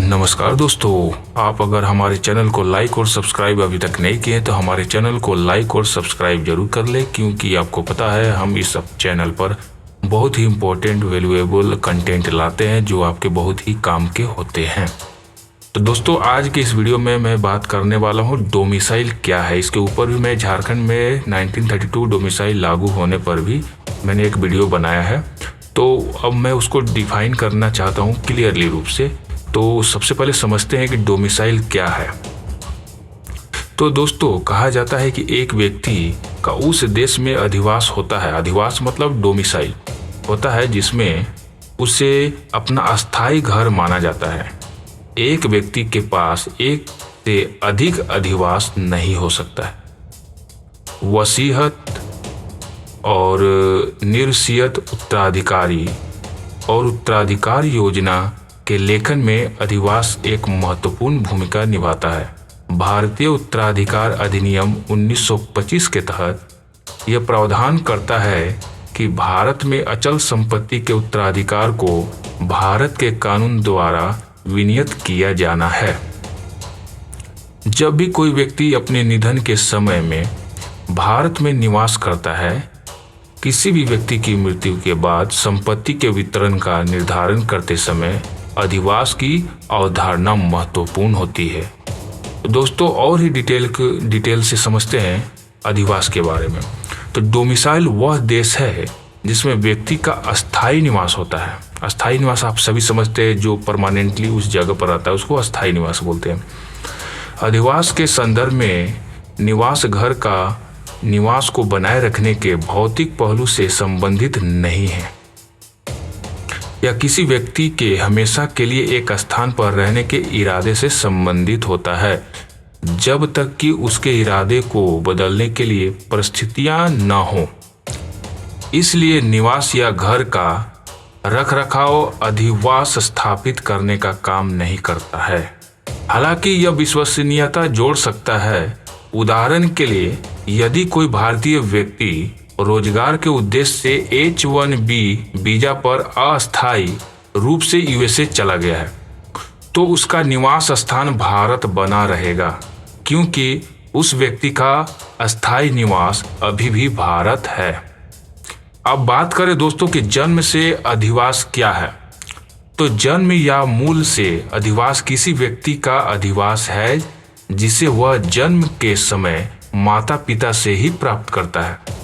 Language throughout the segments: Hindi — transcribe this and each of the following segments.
नमस्कार दोस्तों, आप अगर हमारे चैनल को लाइक और सब्सक्राइब अभी तक नहीं किए तो हमारे चैनल को लाइक और सब्सक्राइब जरूर कर लें, क्योंकि आपको पता है हम इस चैनल पर बहुत ही इम्पोर्टेंट वैल्यूएबल कंटेंट लाते हैं जो आपके बहुत ही काम के होते हैं। तो दोस्तों, आज के इस वीडियो में मैं बात करने वाला हूँ डोमिसाइल क्या है। इसके ऊपर भी मैं झारखंड में 1932 डोमिसाइल लागू होने पर भी मैंने एक वीडियो बनाया है, तो अब मैं उसको डिफाइन करना चाहता हूँ क्लियरली रूप से। तो सबसे पहले समझते हैं कि डोमिसाइल क्या है। तो दोस्तों, कहा जाता है कि एक व्यक्ति का उस देश में अधिवास होता है। अधिवास मतलब डोमिसाइल होता है जिसमें उसे अपना अस्थायी घर माना जाता है। एक व्यक्ति के पास एक से अधिक अधिवास नहीं हो सकता है। वसीयत और निरसियत उत्तराधिकारी और उत्तराधिकार योजना के लेखन में अधिवास एक महत्वपूर्ण भूमिका निभाता है। भारतीय उत्तराधिकार अधिनियम 1925 के तहत यह प्रावधान करता है कि भारत में अचल संपत्ति के उत्तराधिकार को भारत के कानून द्वारा विनियत किया जाना है। जब भी कोई व्यक्ति अपने निधन के समय में भारत में निवास करता है, किसी भी व्यक्ति की मृत्यु के बाद संपत्ति के वितरण का निर्धारण करते समय अधिवास की अवधारणा महत्वपूर्ण होती है। दोस्तों, और ही डिटेल से समझते हैं अधिवास के बारे में। तो डोमिसाइल वह देश है जिसमें व्यक्ति का अस्थायी निवास होता है। अस्थायी निवास आप सभी समझते हैं, जो परमानेंटली उस जगह पर रहता है उसको अस्थायी निवास बोलते हैं। अधिवास के संदर्भ में निवास घर का निवास को बनाए रखने के भौतिक पहलू से संबंधित नहीं है या किसी व्यक्ति के हमेशा के लिए एक स्थान पर रहने के इरादे से संबंधित होता है, जब तक कि उसके इरादे को बदलने के लिए परिस्थितियां न हो। इसलिए निवास या घर का रखरखाव अधिवास स्थापित करने का काम नहीं करता है। हालांकि यह विश्वसनीयता जोड़ सकता है। उदाहरण के लिए, यदि कोई भारतीय व्यक्ति रोजगार के उद्देश्य से H-1B वीजा पर अस्थायी रूप से यूएसए चला गया है, तो उसका निवास स्थान भारत बना रहेगा, क्योंकि उस व्यक्ति का अस्थायी निवास अभी भी भारत है। अब बात करें दोस्तों कि जन्म से अधिवास क्या है। तो जन्म या मूल से अधिवास किसी व्यक्ति का अधिवास है जिसे वह जन्म के समय माता पिता से ही प्राप्त करता है।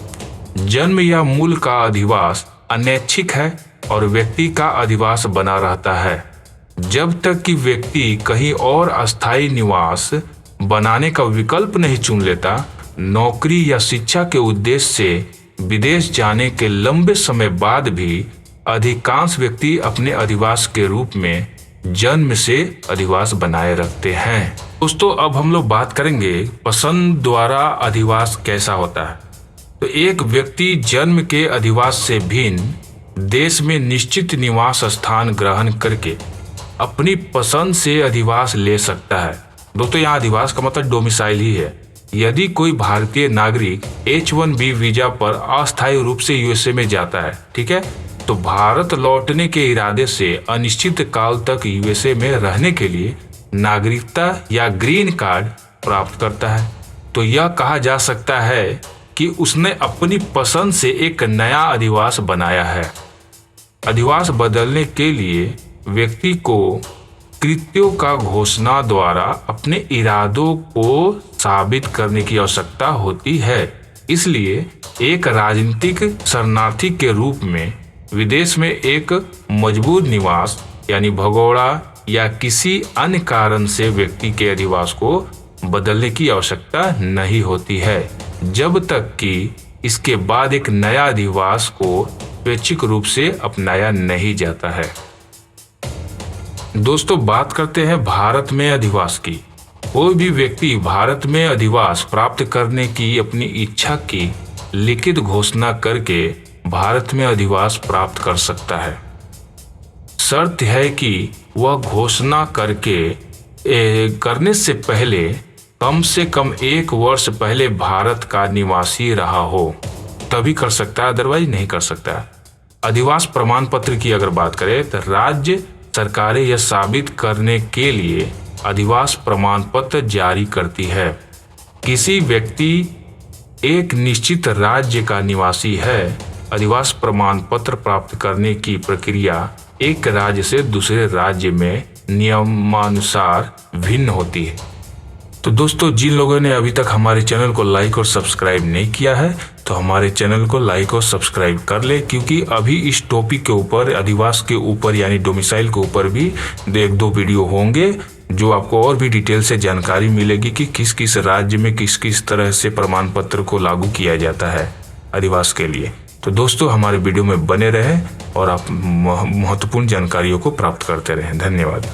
जन्म या मूल का अधिवास अनैच्छिक है और व्यक्ति का अधिवास बना रहता है जब तक कि व्यक्ति कहीं और अस्थायी निवास बनाने का विकल्प नहीं चुन लेता। नौकरी या शिक्षा के उद्देश्य से विदेश जाने के लंबे समय बाद भी अधिकांश व्यक्ति अपने अधिवास के रूप में जन्म से अधिवास बनाए रखते हैं। दोस्तों, अब हम लोग बात करेंगे पसंद द्वारा अधिवास कैसा होता है। तो एक व्यक्ति जन्म के अधिवास से भिन्न देश में निश्चित निवास स्थान ग्रहण करके अपनी पसंद से अधिवास ले सकता है। दोस्तों, यहाँ अधिवास का मतलब डोमिसाइल ही है। यदि कोई भारतीय नागरिक H-1B वीजा पर अस्थायी रूप से यूएसए में जाता है, ठीक है, तो भारत लौटने के इरादे से अनिश्चित काल तक यूएसए में रहने के लिए नागरिकता या ग्रीन कार्ड प्राप्त करता है, तो यह कहा जा सकता है कि उसने अपनी पसंद से एक नया अधिवास बनाया है। अधिवास बदलने के लिए व्यक्ति को कृत्यों का घोषणा द्वारा अपने इरादों को साबित करने की आवश्यकता होती है। इसलिए एक राजनीतिक शरणार्थी के रूप में विदेश में एक मजबूत निवास यानी भगोड़ा या किसी अन्य कारण से व्यक्ति के अधिवास को बदलने की आवश्यकता नहीं होती है, जब तक कि इसके बाद एक नया अधिवास को स्वैच्छिक रूप से अपनाया नहीं जाता है। दोस्तों, बात करते हैं भारत में अधिवास की। कोई भी व्यक्ति भारत में अधिवास प्राप्त करने की अपनी इच्छा की लिखित घोषणा करके भारत में अधिवास प्राप्त कर सकता है। शर्त है कि वह घोषणा करने से पहले कम से कम 1 वर्ष पहले भारत का निवासी रहा हो, तभी कर सकता है, अदरवाइज नहीं कर सकता है। अधिवास प्रमाण पत्र की अगर बात करें तो राज्य सरकारें यह साबित करने के लिए अधिवास प्रमाण पत्र जारी करती है। किसी व्यक्ति एक निश्चित राज्य का निवासी है। अधिवास प्रमाण पत्र प्राप्त करने की प्रक्रिया एक राज्य से दूसरे राज्य में नियमानुसार भिन्न होती है। तो दोस्तों, जिन लोगों ने अभी तक हमारे चैनल को लाइक और सब्सक्राइब नहीं किया है तो हमारे चैनल को लाइक और सब्सक्राइब कर ले, क्योंकि अभी इस टॉपिक के ऊपर, अधिवास के ऊपर यानी डोमिसाइल के ऊपर भी 1-2 वीडियो होंगे जो आपको और भी डिटेल से जानकारी मिलेगी कि किस किस राज्य में किस किस तरह से प्रमाण पत्र को लागू किया जाता है अधिवास के लिए। तो दोस्तों, हमारे वीडियो में बने रहें और आप महत्वपूर्ण जानकारियों को प्राप्त करते रहें। धन्यवाद।